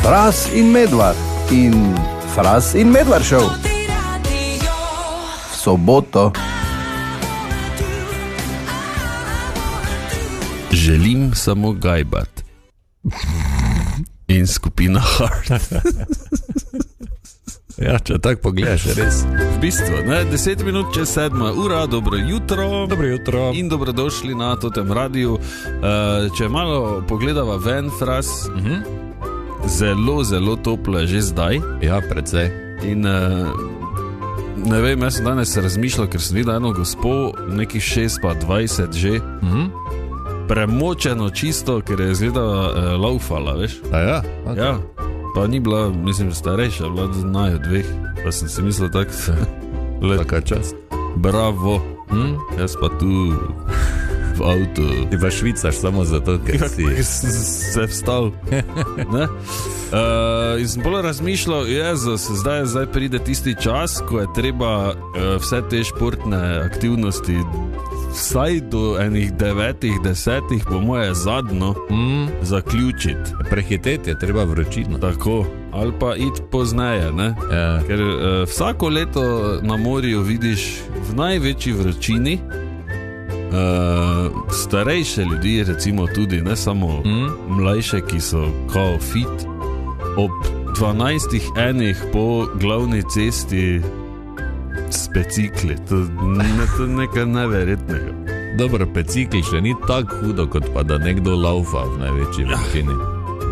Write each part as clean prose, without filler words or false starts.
Fras in Medvard in Fras in Medvard show. V soboto. Želim samo gajbat. In skupina Hard. Ja, če tako pogledaš, res. V bistvu, 10 minut čez 7 ura, dobro jutro. Dobro jutro. In dobrodošli na Totem radiju. Če malo pogledava ven, Fras, zelo, zelo toplo je že zdaj. Ja, precej. In ne vem, jaz sem danes razmišljal, ker sem videl eno gospo, nekih 6:20 že, premočeno čisto, ker je izgledala laufala, veš? A ja? Okay. Ja, pa ni bila, mislim, starejša, bila znajo dveh, pa sem si mislil tako, Taka čast. bravo, jaz pa tu v avtu. Ti pa švicaš samo zato, ker si... sem se vstal. In sem bolj razmišljal, Jezus, zdaj pride tisti čas, ko je treba vse te športne aktivnosti vsaj do enih 9-10, po moje zadnjo, zaključiti. Prehiteti je treba vročino. Tako, ali pa iti pozneje, ne? Ja. Ker vsako leto na morju vidiš v največji vročini starejše ljudi, recimo tudi, ne samo mlajše, ki so kao fit, ob 12 po glavni cesti s bicikli. To je nekaj neverjetnega. Dobro, bicikli še ni tako hudo, kot pa da nekdo laufa v največji vročini.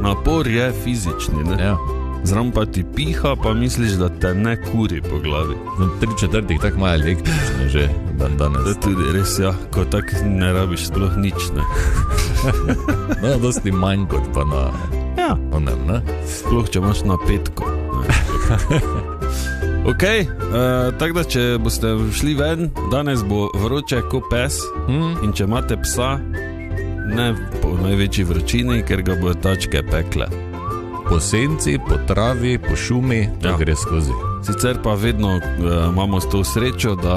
Napor je fizični, ne? Ja. Zram pa ti piha, pa misliš, da te ne kuri po glavi. 3/4 tako malo električne že dan danes. To je tudi res, ja, ko tak ne rabiš sploh nič, ne? No, dosti manj kot pa na... Ja. Onem, ne? Sploh, če imaš na petko. Ok, tako da, če boste šli ven, danes bo vroče ko pes, in če imate psa, ne po največji vročini, ker ga bojo tačke pekle. Po senci, po travi, po šumi, to gre skozi. Sicer pa vedno imamo to srečo, da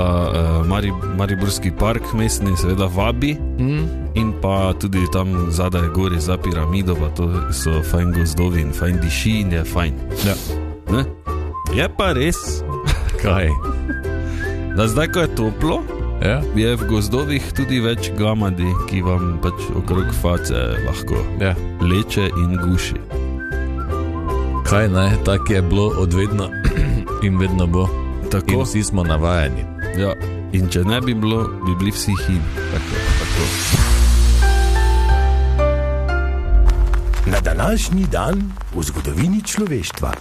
Mariborski park mestni seveda vabi, in pa tudi tam zadaj gori za piramido, pa to so fajn gozdovi in fajn diši in je fajn. Ja. Ne? Je pa res, Kaj? da zdaj, ko je toplo, Ja? je v gozdovih tudi več gamadi, ki vam pač okrog face lahko leče in guši. Kaj ne, tak je bilo odvedno in vedno bo. Tako. In vsi smo navajeni. Ja, in če ne bi bilo, bi bili vsi hin. Tako. Na današnji dan v zgodovini človeštva.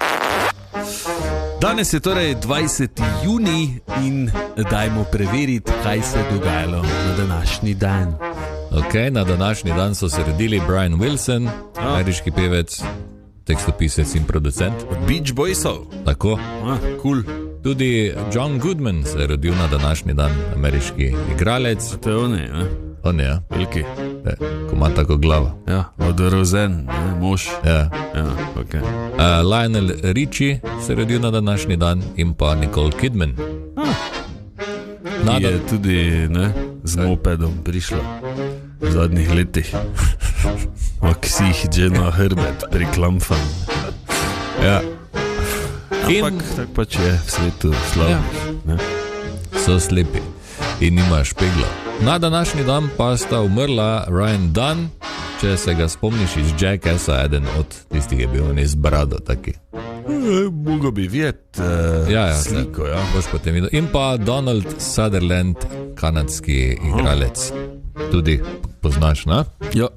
Danes je torej 20. junij in dajmo preveriti, kaj se je dogajalo na današnji dan. Ok, na današnji dan so se rodili Brian Wilson, ameriški pevec, tekstopisec in producent. Beach Boysov. Tako. Cool. Tudi John Goodman se je rodil na današnji dan, ameriški igralec. To je on, ne? On je, ja. Veliki. Ko ima tako glavo. Ja, odrozen, ne, mož. Ja. Ja, ok. Lionel Richie se je rodil na današnji dan in pa Nicole Kidman. Je tudi, ne, z mopedom prišla v zadnjih letih. Ksih že na hrbet priklamfan. Ja. Ampak tak pač je v svetu slavnih. Ja. So slepi in nima špegla. Na današnji dan pa sta umrla Ryan Dunn, če se ga spomniš iz Jackassa, eden od tistih je bil iz brado taki. Mogo bi videti sliko, ja. Boš potem videl. In pa Donald Sutherland, kanadski igralec. Tudi poznaš, ne? Ja.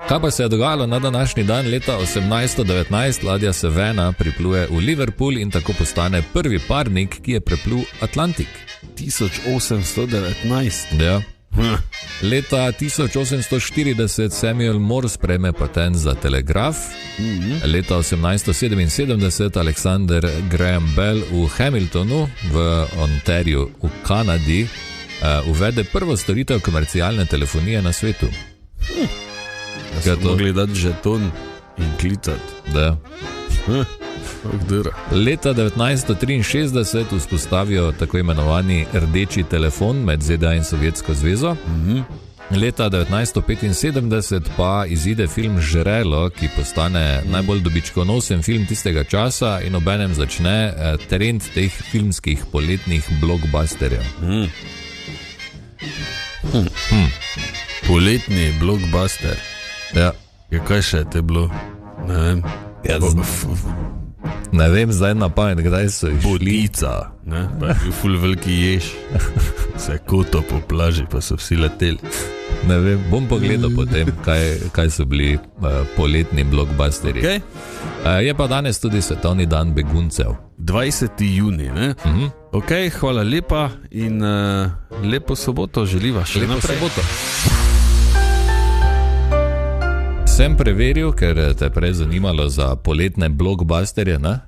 Kaj pa se je dogajalo na današnji dan? Leta 1819 ladja Savannah pripluje v Liverpool in tako postane prvi parnik, ki je preplul Atlantik. 1819. Ja. Leta 1840 Samuel Morse prejme patent za telegraf. Leta 1877 Alexander Graham Bell v Hamiltonu v Ontariju v Kanadi uvede prvo storitev komercialne telefonije na svetu. Da so mogli dati žeton in klicati. Da. Leta 1963 vzpostavijo tako imenovani rdeči telefon med ZDA in Sovjetsko zvezo. Leta 1975 pa izide film Žrelo, ki postane najbolj dobičkonosen film tistega časa in obenem začne trend teh filmskih poletnih blockbusterjev. Poletni blockbuster. Ja. Kaj še te bilo? Ne vem. Ne vem zdaj na pamet, kdaj so jih šli. Bodica, ne? Pa je bil ful veliki jež. Se koto po plaži, pa so vsi leteli. Ne vem, bom pogledal potem, kaj so bili poletni blockbusteri. Okay. Je pa danes tudi svetovni dan beguncev. 20. juni, ne? Ok, hvala lepa in lepo soboto želiva še lepo naprej. Soboto. Sem preveril, ker te prej zanimalo za poletne blockbusterje, ne?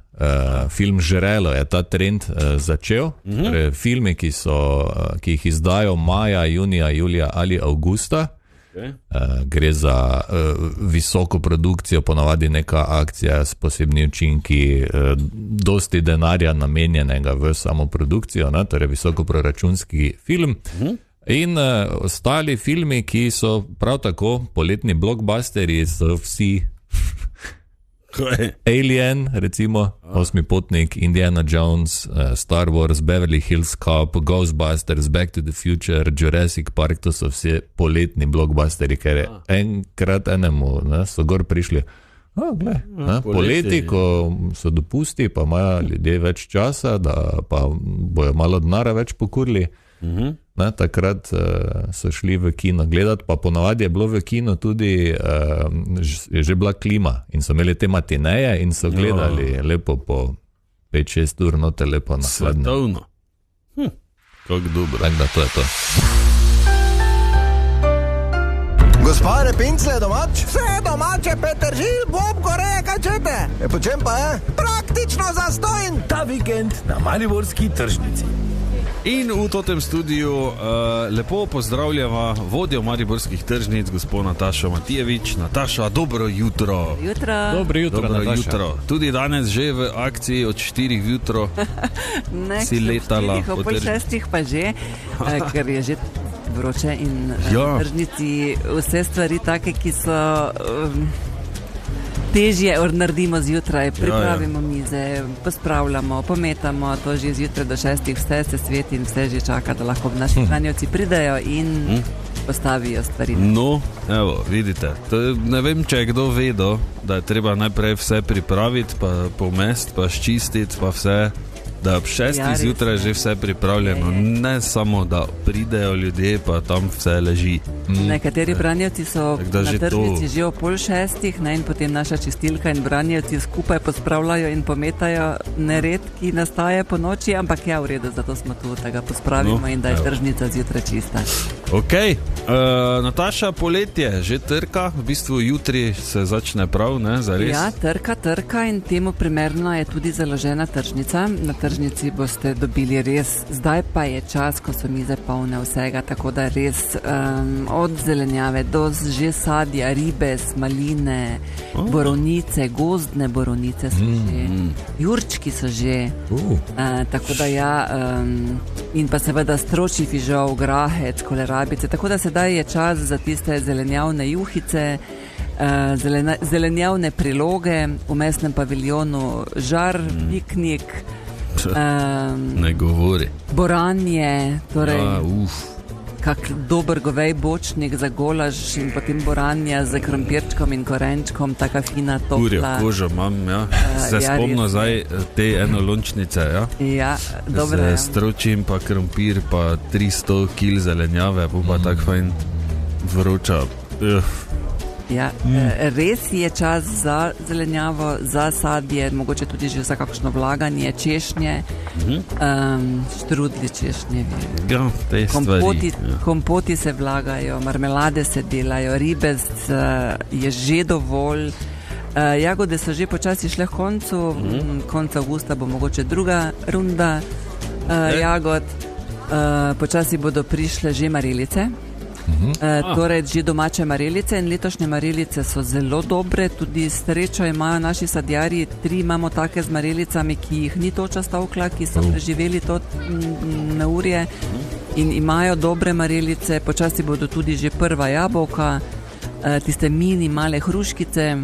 Film Žrelo je ta trend začel. Filmi, ki jih izdajo maja, junija, julija ali avgusta. Gre za visoko produkcijo, ponavadi neka akcija s posebnimi učinki, dosti denarja namenjenega v samo produkcijo, ne? Torej visokoproračunski film. In ostali filmi, ki so prav tako poletni blockbusteri, so vsi Alien, recimo, Osmi potnik, Indiana Jones, Star Wars, Beverly Hills Cop, Ghostbusters, Back to the Future, Jurassic Park, to so vse poletni blockbusteri, ker je enkrat enemu, ne, so gor prišli, poleti, ko so dopusti, pa imajo ljudje več časa, da pa bojo malo denarja več pokurili. Ne, takrat so šli v kino gledati, pa ponavadi je bilo v kino tudi, je že bila klima in so imeli te matineje in so gledali lepo po 5-6 ur note lepo na hladno. Svetovno. Kako dobro. Tako da to je to. Gospa Repincle, domač? Vse domače, Petržil, Bob, Koreja, kaj čete? Po čem pa je? Praktično zastojn. Ta vikend na mariborski tržnici. In v totem studiu lepo pozdravljava vodjo mariborskih tržnic, gospod Natašo Matijevič. Nataša, dobro jutro. Dobro jutro, Nataša. Tudi danes že v akciji od 4 jutro si letala. O pol 6 pa že, ker je že vroče in v tržnici vse stvari take, ki so... težje naredimo zjutraj, pripravimo mize, pospravljamo, pometamo, to že zjutraj do 6, vse se sveti in vse že čaka, da lahko naši hranjevci pridejo in postavijo stvari. No, evo, vidite, ne vem, če je kdo vedel, da je treba najprej vse pripraviti, pa pomest, pa ščistiti, pa vse, da ob 6 zjutraj že vse pripravljeno, ne samo, da pridejo ljudje, pa tam vse leži. Nekateri branjevci so na tržnici že o pol 6, in potem naša čistilka in branjevci skupaj pospravljajo in pometajo nered, ki nastaje po noči, ampak ja, v redu, zato smo tu, da ga pospravimo in da je tržnica zjutraj čista. Ok, Nataša, poletje že trka, v bistvu jutri se začne prav, ne, zares? Ja, trka in temu primerno je tudi založena tržnica. Na tržnici boste dobili res, zdaj pa je čas, ko so mize polne vsega, tako da res od zelenjave do že sadja, ribe, smaline, borovnice, gozdne borovnice so že, jurčki so že, tako da ja, in pa seveda stročji fižol, grahec, kolerabice, tako da sedaj je čas za tiste zelenjavne juhice, zelenjavne priloge, v mestnem paviljonu žar, piknik, ne govori. Boranje, torej kak dober govej bočnik za golaž in potem boranja z krompirčkom in korenčkom, taka fina, topla. Kurjo kožo imam, ja. Se spomno zdaj te enolončnice, ja? Ja, dobro. Z stročim pa krompir pa 300 kil zelenjave, pa tak fajn vroča. Ja, res je čas za zelenjavo, za sadje, mogoče tudi že za kakšno vlaganje, češnje, štrudli češnje. Ja, te stvari. Kompoti se vlagajo, marmelade se delajo, ribe je že dovolj. Jagode so že počasi šle v koncu, konca avgusta bo mogoče druga runda jagod. Počasi bodo prišle že marelice. Torej že domače marelice in letošnje marelice so zelo dobre, tudi srečo imajo naši sadjarji, 3 imamo take z marelicami, ki jih ni toča stavkla, ki so preživeli to neurje in imajo dobre marelice, počasi bodo tudi že prva jabolka, tiste mini male hruškice,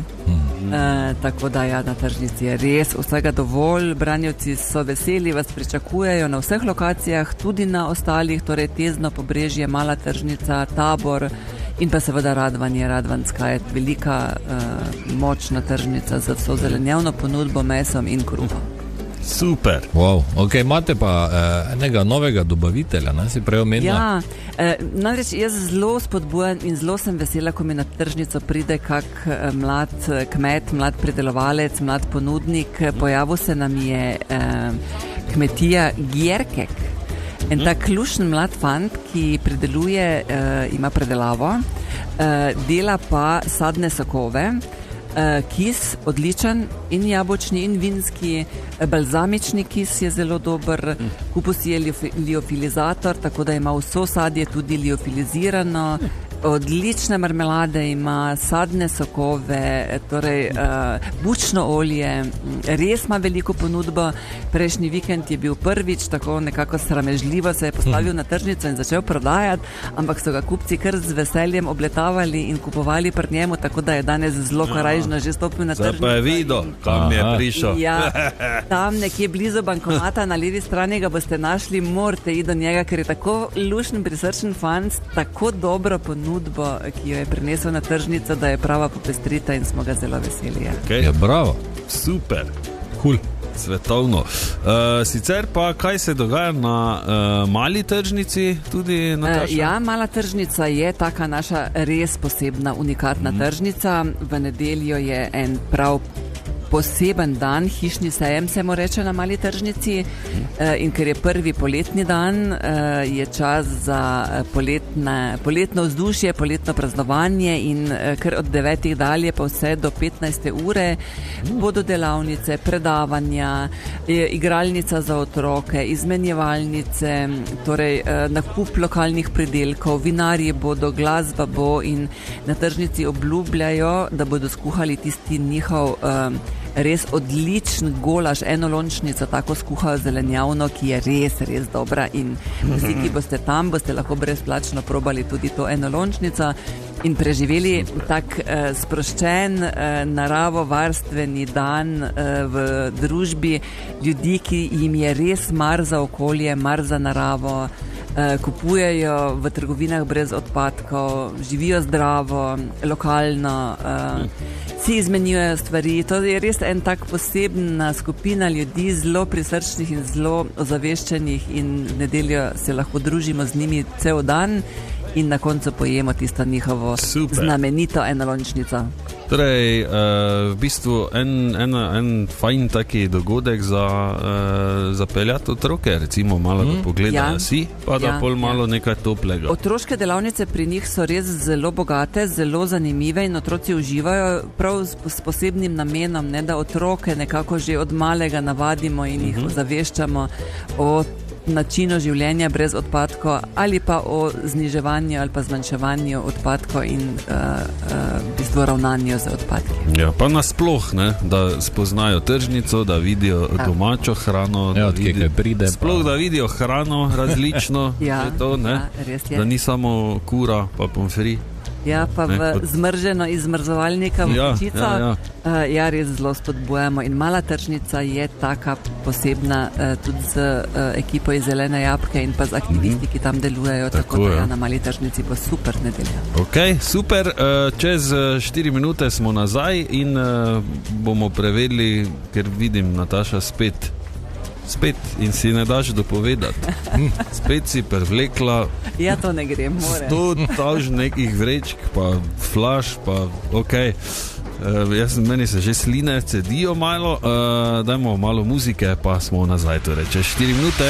tako da ja, na tržnici je res vsega dovolj, branjevci so veseli, vas pričakujejo na vseh lokacijah, tudi na ostalih, torej Tezno, Pobrežje, Mala tržnica, Tabor in pa seveda Radvanje, Radvanska je velika močna tržnica za vso zelenjavno ponudbo, mesom in kruhom. Super. Wow. Ok, imate pa enega novega dobavitelja, ne, si prej omenila? Ja, namreč jaz zelo spodbujam in zelo sem vesela, ko mi na tržnico pride kak mlad kmet, mlad pridelovalec, mlad ponudnik. Pojavil se nam je kmetija Gjerkek. En tak klušen mlad fant, ki prideluje, ima predelavo, dela pa sadne sokove, kis odličen in jabolčni in vinski, balzamični kis je zelo dober, kupus je liofilizator, tako da ima vso sadje tudi liofilizirano, odlične marmelade ima, sadne sokove, torej bučno olje, res ima veliko ponudbo. Prejšnji vikend je bil prvič, tako nekako sramežljivo se je postavil na tržnico in začel prodajati, ampak so ga kupci kar z veseljem obletavali in kupovali pri njemu, tako da je danes zelo korajžno že stopil na tržnico. Zdaj pa je videl, kam je prišel. Ja, tam nekje blizu bankomata na levi strani ga boste našli, morate iti do njega, ker je tako lušen, prisrčen fant, tako dobro ponudbo, ki jo je prinesel na tržnico, da je prava popestrita in smo ga zelo veseli. Okay. Ja, bravo. Super. Cool. Svetovno. Sicer pa, kaj se dogaja na mali tržnici tudi, Nataša? Ja, Mala tržnica je taka naša res posebna, unikatna tržnica. V nedeljo je en prav poseben dan, hišni sejem se mu reče na Mali tržnici, in ker je prvi poletni dan, je čas za poletno vzdušje, poletno praznovanje in ker od 9. dalje pa vse do 15. ure bodo delavnice, predavanja, igralnica za otroke, izmenjevalnice, torej nakup lokalnih pridelkov, vinarji bodo, glasba bo in na tržnici obljubljajo, da bodo skuhali tisti njihov res odličen golaž, enolončnica, tako skuhajo zelenjavno, ki je res, res dobra in vsi, ki boste tam, boste lahko brezplačno probali tudi to enolončnico in preživeli tak sproščen, naravovarstveni dan v družbi ljudi, ki jim je res mar za okolje, mar za naravo, kupujejo v trgovinah brez odpadkov, živijo zdravo, lokalno, si izmenjujejo stvari. To je res en tak posebna skupina ljudi, zelo prisrčnih in zelo ozaveščenih in v nedeljo se lahko družimo z njimi cel dan in na koncu pojemo tisto njihovo znamenito enolončnico. Torej, v bistvu en fajn taki dogodek za peljati otroke, recimo malo da pogledajo si, pa da pol malo nekaj toplega. Otroške delavnice pri njih so res zelo bogate, zelo zanimive in otroci uživajo prav s posebnim namenom, ne, da otroke nekako že od malega navadimo in jih ozaveščamo o načinu življenja brez odpadkov ali pa o zniževanju ali pa zmanjševanju odpadkov in v bistvu ravnanju z odpadki. Ja, pa nasploh, ne, da spoznajo tržnico, da vidijo domačo hrano, sploh da vidijo hrano različno, to, ne, da ni samo kura pa pomfri. Ja, pa v zmrženo iz zmrzovalnika v pečico. Ja, res zelo spodbujamo in Mala tržnica je taka posebna tudi z ekipo iz Zelene jabke in pa z aktivisti, ki tam delujejo, tako da na Mali tržnici bo super nedelja. Ok, super, čez 4 minute smo nazaj in bomo prevedli, ker vidim Nataša spet in si ne daš dopovedati. Spet si prevlekla. Ja, to ne gre, more. 100 taž nekih vrečk, pa flaš, pa ok. Meni se že sline cedijo malo, dajmo malo muzike, pa smo nazaj, torej čez 4 minute.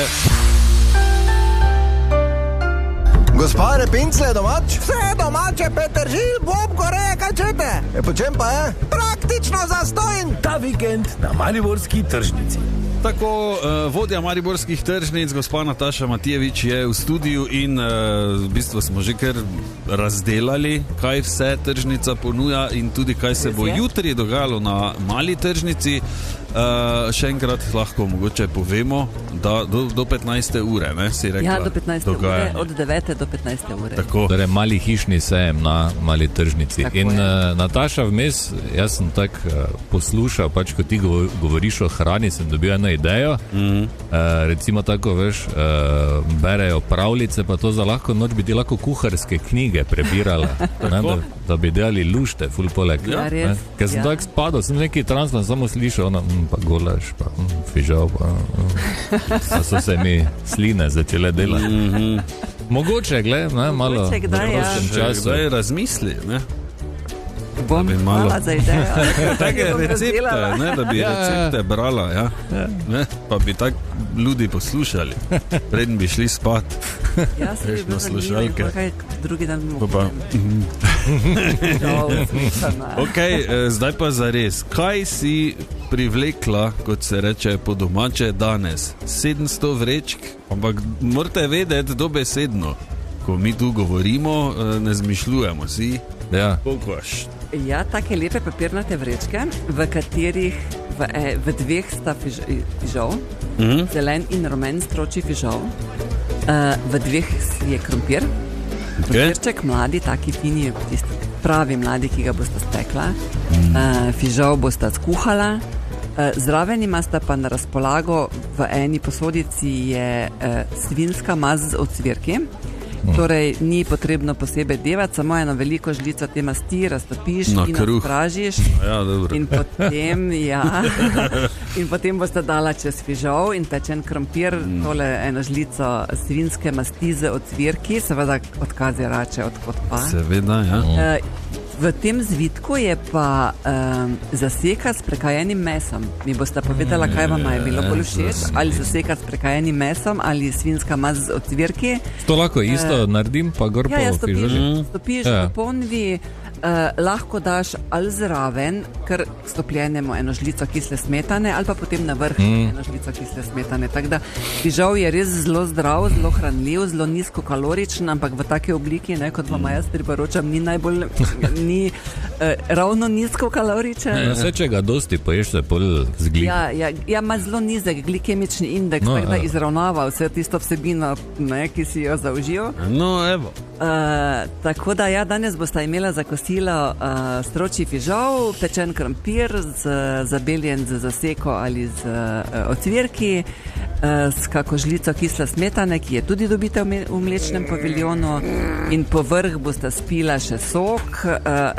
Gospa Repincle je domač? Vse domače, Petržil, Bob, Koreja, kaj čete? Po čem pa je? Praktično zastojn. Ta vikend na mariborski tržnici. Tako, vodja mariborskih tržnic, gospa Nataša Matijevič je v studiu in v bistvu smo že kar razdelali, kaj vse tržnica ponuja in tudi kaj se bo jutri dogajalo na Mali tržnici. še enkrat lahko mogoče povemo, da do 15. ure, ne, si rekla? Ja, do 15. ure, od 9. do 15. ure. Tako. Torej, mali hišni sejem na mali tržnici. Tako in je. Nataša, vmes, jaz sem tak poslušal, pač ko ti govoriš o hrani, sem dobil eno idejo. Recimo tako, veš, berejo pravljice, pa to za lahko noč bi ti lahko kuharske knjige prebirala, ne, da bi delali lušte, ful poleg. Ja, res. Ker sem tako spadal, sem neki transman samo slišal, pa golaš, pa fižal, pa so se mi sline začele delati. Mogoče, gled, ne, malo Mogoče kdaj, v prostem času. Zdaj razmisli, ne? Bom bi malo- hvala za idejo. Take Bom recepte, razdelala. ne, da bi recepte brala, ja. Ne, pa bi tak ljudi poslušali, preden bi šli spat. Ja, se Veš, bi bilo na slušalke. zanimivo, kaj drugi dan bomo Pa. slišana. Ok, zdaj pa zares. Kaj si privlekla, kot se reče po domače, danes? 700 vrečk, ampak morate vedeti dobesedno. Ko mi tu govorimo, ne zmišljujemo si. Ja. Kokoš. Ja, take lepe papirnate vrečke, v katerih v dveh sta fižol, zelen in rumen stročji fižol, v dveh je krompir, krompirček mladi, taki fini, tisti pravi mladi, ki ga boste spekla, fižol boste skuhala, zraven imate pa na razpolago v eni posodici je svinjska maz z ocvirki. Torej, ni potrebno posebej devati, samo eno veliko žlico te masti raztopiš in razpražiš. Ja, dobro. In potem, in potem boste dala čez fižol in pečen krompir, tole eno žlico svinjske masti z ocvirki, seveda od kazirače, od pa. Seveda, ja. V tem zvitku je pa zaseka s prekajenim mesom. Mi boste povedala, kaj vam je bilo bolj všeč, ali zaseka s prekajenim mesom ali svinjska maz z ocvirki. To lahko isto naredim, pa gor po fižoli. Stopiš v ponvi, lahko daš ali zraven, ker stopljenemo eno žlico kisle smetane, ali pa potem na vrh eno žlico kisle smetane. Tako da fižol je res zelo zdrav, zelo hranljiv, zelo nizkokaloričen, ampak v take obliki, ne, kot vam jaz priporočam, ni najbolj, ni ravno nizkokaloričen. Ja, vse, če ga dosti poješ, se pol zglika. Ja, ima zelo nizek glikemični indeks, tako da izravnava vse tisto vsebino, ne, ki si jo zaužil. No, evo. Tako da ja, danes boste imela za kosilo stročji fižol, pečen krompir, zabeljen z zaseko ali z ocvirki, s kako žlico kisle smetane, ki je tudi dobite v mlečnem paviljonu, in povrh boste spila še sok,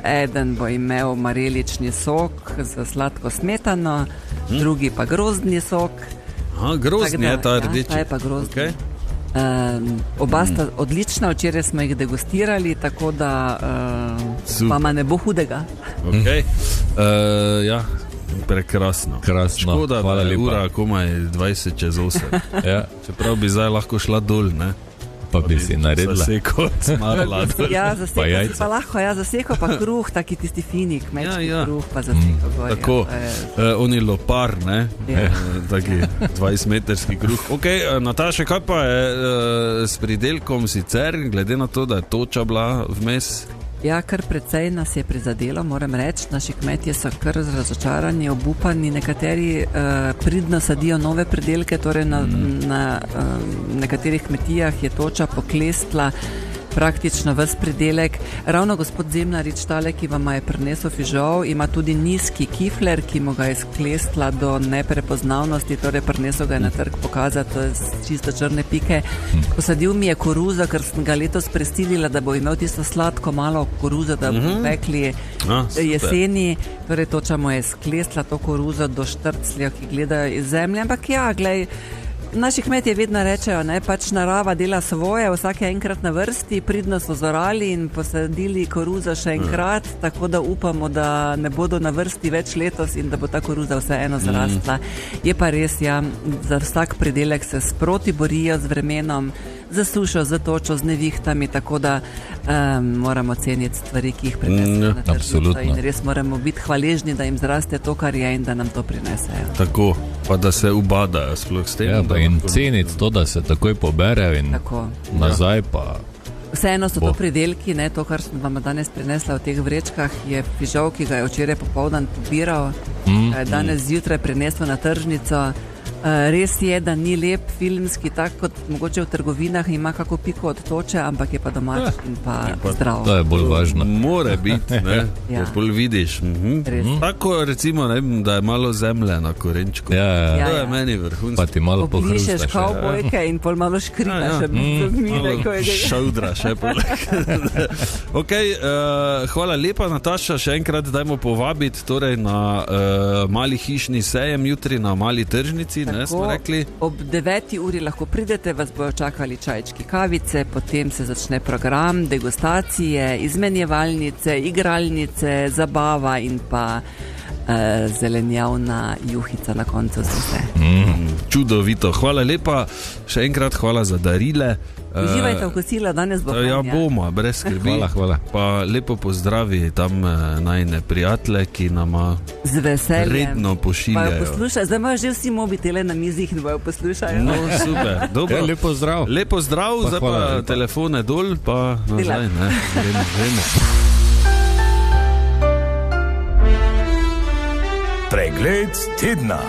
eden bo imel marelični sok z sladko smetano, drugi pa grozdni sok. Grozdni je ta rdeči. Ta je pa grozdni. Okay. Oba sta odlična, včeraj smo jih degustirali, tako da vama ne bo hudega. Okay. Ja, prekrasno. Krasno. Škoda, hvala da je lepa. ura komaj 20 čez 8. Ja. Čeprav bi zdaj lahko šla dol, ne? Pa bi si naredila. Zaseko, smarla. Ja, zaseko Pa si jajca. pa lahko, ja, zaseko pa kruh, taki tisti fini kmečki Ja. kruh, pa zaseko gor. Tako, oni lopar, ne? Ja. Taki 20-metrski kruh. Ok, Nataša, kaj pa je s pridelkom sicer, glede na to, da je toča bila vmes? Ja, kar precej nas je prizadelo, moram reči. Naši kmetje so kar razočarani, obupani, nekateri pridno sadijo nove pridelke, torej na nekaterih kmetijah je toča poklestla praktično ves pridelek. Ravno gospod Zemljarič, tale, ki vam je prinesel fižol, ima tudi nizki kifler, ki mu ga je sklestla do neprepoznavnosti, torej prinesel ga je na trg pokazati čisto črne pike. Posadil mi je koruzo, ker sem ga letos presilila, da bo imel tisto sladko malo koruzo, da bo pekli jeseni. Torej toča mu je sklestla to koruzo do štrclja, ki gledajo iz zemlje. Ampak ja, glej, naši kmetje vedno rečejo, ne, pač narava dela svoje, vsak je enkrat na vrsti, pridno so zorali in posadili koruzo še enkrat, tako da upamo, da ne bodo na vrsti več letos in da bo ta koruza vseeno zrastla. Je pa res, ja, za vsak pridelek se sproti borijo z vremenom, za sušo, za točo, z nevihtami, tako da moramo ceniti stvari, ki jih prinesejo na tržnico in res moramo biti hvaležni, da jim zraste to, kar je in da nam to prinesejo. Tako, pa da se ubadajo sploh s tem. Ja, pa in ceniti to, da se takoj poberejo in Tako. nazaj pa Vseeno so to pridelki, ne, to, kar sem vam danes prinesla v teh vrečkah, je fižol, ki ga je včeraj popoldan pobiral, danes zjutraj prinesel na tržnico. Res je, da ni lep filmski, tako kot mogoče v trgovinah, ima kako piko od toče, ampak je pa domač in pa zdrav. To je bolj važno. More biti, ne? Ja. Bolj vidiš. Tako recimo, ne, da je malo zemlje na korenčku. Ja. To je meni vrhunsko. Pa ti malo pohrustaš. Oblišeš kavbojke in pol malo škritaš. Šaudra še poleg. Hvala lepa, Nataša, še enkrat dajmo povabiti torej na mali hišni sejem jutri na mali tržnici. Smo rekli. Ob 9. uri lahko pridete, vas bojo čakali čajčki, kavice, potem se začne program, degustacije, izmenjevalnice, igralnice, zabava in pa zelenjavna juhica na koncu za vse. Čudovito, hvala lepa, še enkrat hvala za darile. Uživajte v kosila, danes bo Ja, bomo, brez skrbi. Hvala. Pa lepo pozdravi tam najne prijatelje, ki nama z veseljem redno pošiljajo. Zdaj imajo že vsi mobitele na mizih in bojo poslušajo. No, super, dobro. Lepo zdrav. Lepo zdrav, zdaj pa telefone dol, pa nazaj, ne, gremo. Pregled tedna.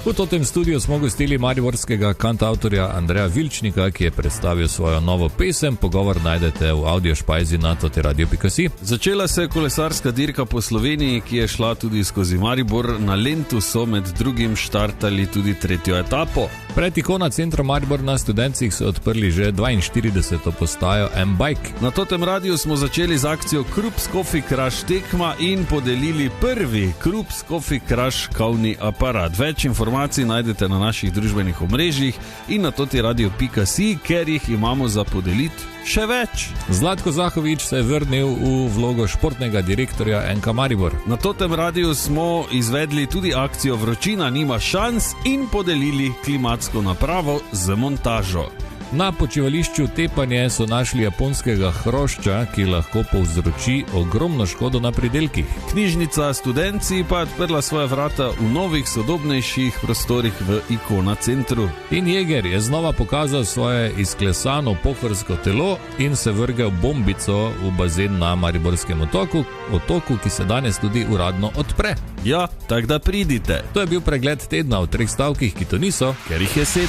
V tem studiu smo gostili mariborskega kantavtorja Andreja Vilčnika, ki je predstavil svojo novo pesem. Pogovor najdete v audiošpajzi na toteradio.si. Začela se je kolesarska dirka po Sloveniji, ki je šla tudi skozi Maribor. Na Lentu so med drugim štartali tudi 3. etapo. Pred ikona centra Maribor na Studencih so odprli že 42. postajo M-Bike. Na Totem radiju smo začeli z akcijo Krups Coffee Crush tekma in podelili prvi Krups Coffee Crush kavni aparat. Več informacij najdete na naših družbenih omrežjih in na toteradio.si, ker jih imamo za podeliti še več. Zlatko Zahovič se je vrnil v vlogo športnega direktorja NK Maribor. Na Totem radiju smo izvedli tudi akcijo Vročina nima šans in podelili klimatsko napravo z montažo. Na počivališču Tepanje so našli japonskega hrošča, ki lahko povzroči ogromno škodo na pridelkih. Knjižnica Studenci pa je odprla svoje vrata v novih, sodobnejših prostorih v Ikona centru. In Jeger je znova pokazal svoje izklesano pohorsko telo in se vrgel bombico v bazen na Mariborskem otoku, ki se danes tudi uradno odpre. Ja, tak da pridite. To je bil pregled tedna v 3 stavkih, ki to niso, ker jih je 7.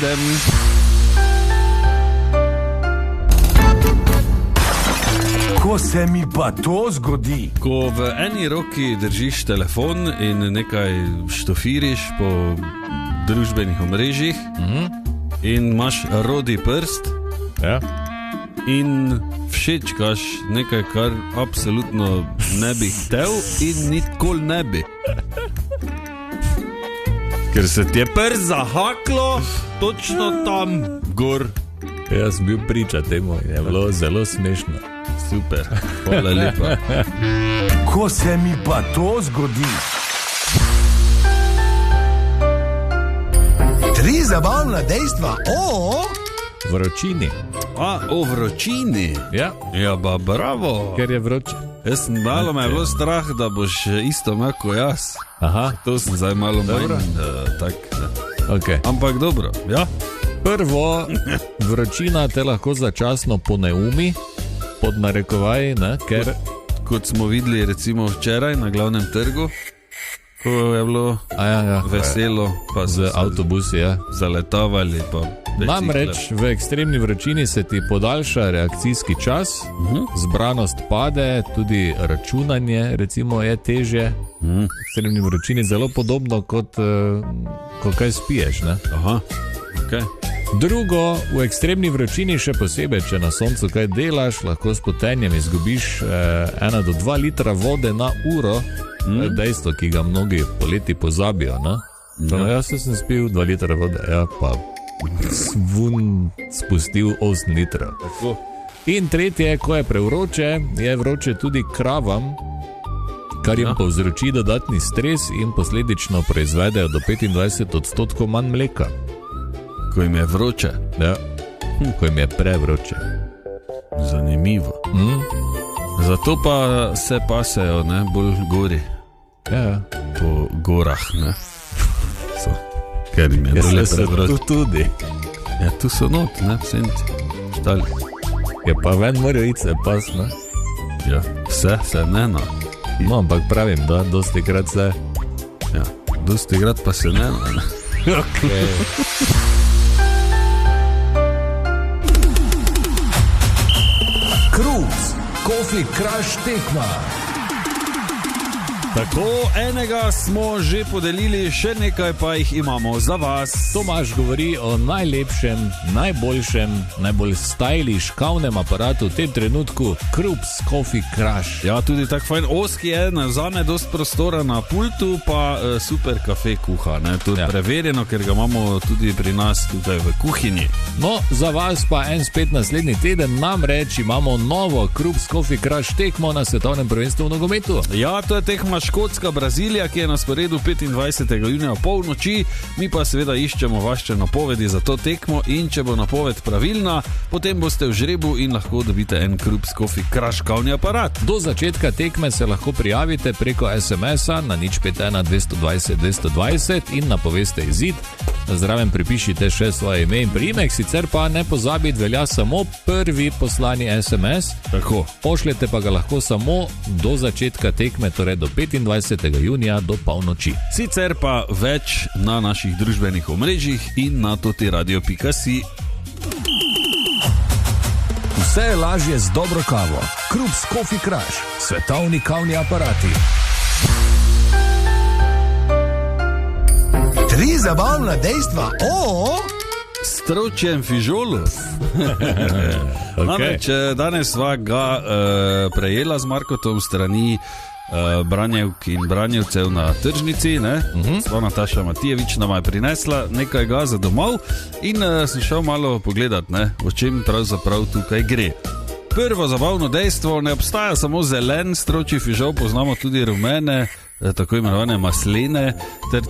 Ko se mi pa to zgodi? Ko v eni roki držiš telefon in nekaj štofiriš po družbenih omrežjih in imaš rodi prst in všečkaš nekaj, kar absolutno ne bi htel in nikoli ne bi. Ker se ti je prst zahaklo točno tam gor. Jaz sem bil priča temu in je bilo zelo smešno. Super, hvala lepa. Ko se mi pa to zgodi? 3 zabavna dejstva o vročini. O vročini? Ja. Ja, pa bravo. Ker je vroče. Jaz sem malo me je bilo strah, da boš isto imel kot jaz. Aha. To sem zdaj malo manj tak. Okay. Ampak dobro, ja. Prvo, vročina te lahko začasno poneumi, pod narekovaj, ne, ker... Kot smo videli recimo včeraj na glavnem trgu, ko je bilo veselo, pa z avtobusi, zaletavali, pa bicikle. Namreč v ekstremni vročini se ti podaljša reakcijski čas, zbranost pade, tudi računanje recimo je težje. V ekstremni vročini zelo podobno kot ko kaj spiješ, ne? Aha, okej. Drugo, v ekstremni vročini še posebej, če na soncu kaj delaš, lahko s potenjem izgubiš 1 do 2 litra vode na uro. To je dejstvo, ki ga mnogi poleti pozabijo. Jaz sem spil 2 litra vode, pa svun spustil 8 litrov. In tretje, ko je prevroče, je vroče tudi kravam, kar jim povzroči dodatni stres in posledično proizvedejo do 25% manj mleka. Ko jim je vroče? Ja, ko jim je prevroče. Zanimivo. Zato pa se pasejo, ne, bolj gori. Ja. Po gorah, ne. Ker jim je dole prevroče. Tudi. Ja, tu so not, ne, v senci. Štali. Je pa ven morajo iti se pas, ne? Ja, vse se ne, no. No, ampak pravim, da dosti krat se. Ja, dosti krat pa se ne, no. Okay. Kruz, Coffee Crush tekma. Tako, enega smo že podelili, še nekaj pa jih imamo za vas. Tomaž govori o najlepšem, najboljšem, najbolj stylish kavnem aparatu v tem trenutku, Krups Coffee Crush. Ja, tudi tak fajn oski je, vzame dost prostora na pultu, pa super kafe kuha, ne, to je preverjeno, ker ga imamo tudi pri nas tukaj v kuhinji. No, za vas pa en spet naslednji teden, namreč imamo novo Krups Coffee Crush tekmo na svetovnem prvenstvu v nogometu. Ja, to je tekma Škotska Brazilija, ki je na sporedu 25. junija polnoči, mi pa seveda iščemo vaše napovedi za to tekmo in če bo napoved pravilna, potem boste v žrebu in lahko dobite en Krups Coffee Crush kavni aparat. Do začetka tekme se lahko prijavite preko SMS-a na 051 220 220 in napoveste izid. Zraven pripišite še svoje ime in priimek, sicer pa ne pozabiti, velja samo prvi poslani SMS. Tako. Pošljete pa ga lahko samo do začetka tekme, torej do 25. junija do polnoči. Sicer pa več na naših družbenih omrežjih in na totiradio.si. Vse je lažje z dobro kavo. Krups Coffee Crush, svetovni kavni aparati. 3 zabavna dejstva o stročjem fižolu. Namreč, danes sva ga prejela z Markotom strani branjevk in branjevcev na tržnici, ne? Sva Nataša Matijevič nama je prinesla nekaj ga za domov in sem šel malo pogledat, ne, o čem pravzaprav tukaj gre. Prvo zabavno dejstvo, ne obstaja samo zelen stročji fižol, poznamo tudi rumene, tako imenovane maslene, ter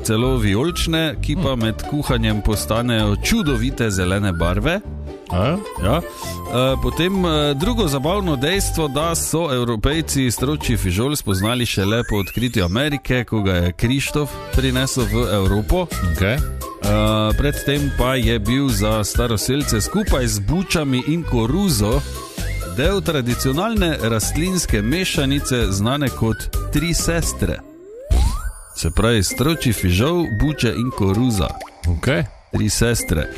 celo vijolične, ki pa med kuhanjem postanejo čudovite zelene barve. Ja. Potem drugo zabavno dejstvo, da so Evropejci stročji fižol spoznali šele po odkritju Amerike, ko ga je Krištof prinesel v Evropo. Okay. Predtem pa je bil za staroselce skupaj z bučami in koruzo del tradicionalne rastlinske mešanice znane kot 3 sestre. Se pravi stročji fižol, buče in koruza. Okay. 3 sestre.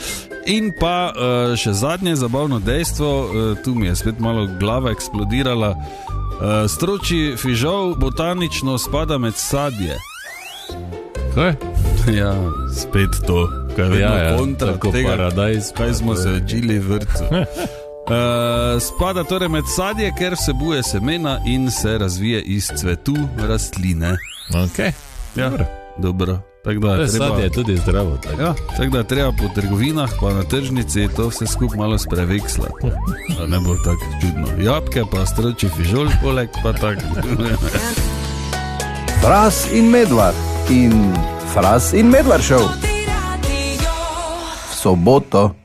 In pa še zadnje zabavno dejstvo, tu mi je spet malo glava eksplodirala. Stročji fižol botanično spada med sadje. Kaj? Ja, spet to, kaj vedno kontra tega, paradajz, kaj smo se učili v vrtu. Spada torej med sadje, ker vsebuje semena in se razvije iz cvetu rastline. Ok, ja, dobro. Sadje je tudi zdravo. Tak. Ja, tako da treba po trgovinah pa na tržnici to vse skupaj malo sprevekslati. Da ne bo tako čudno. Jabke pa stročji fižol, poleg pa tako. Fras in Medvard in Fras in Medvard šel v soboto.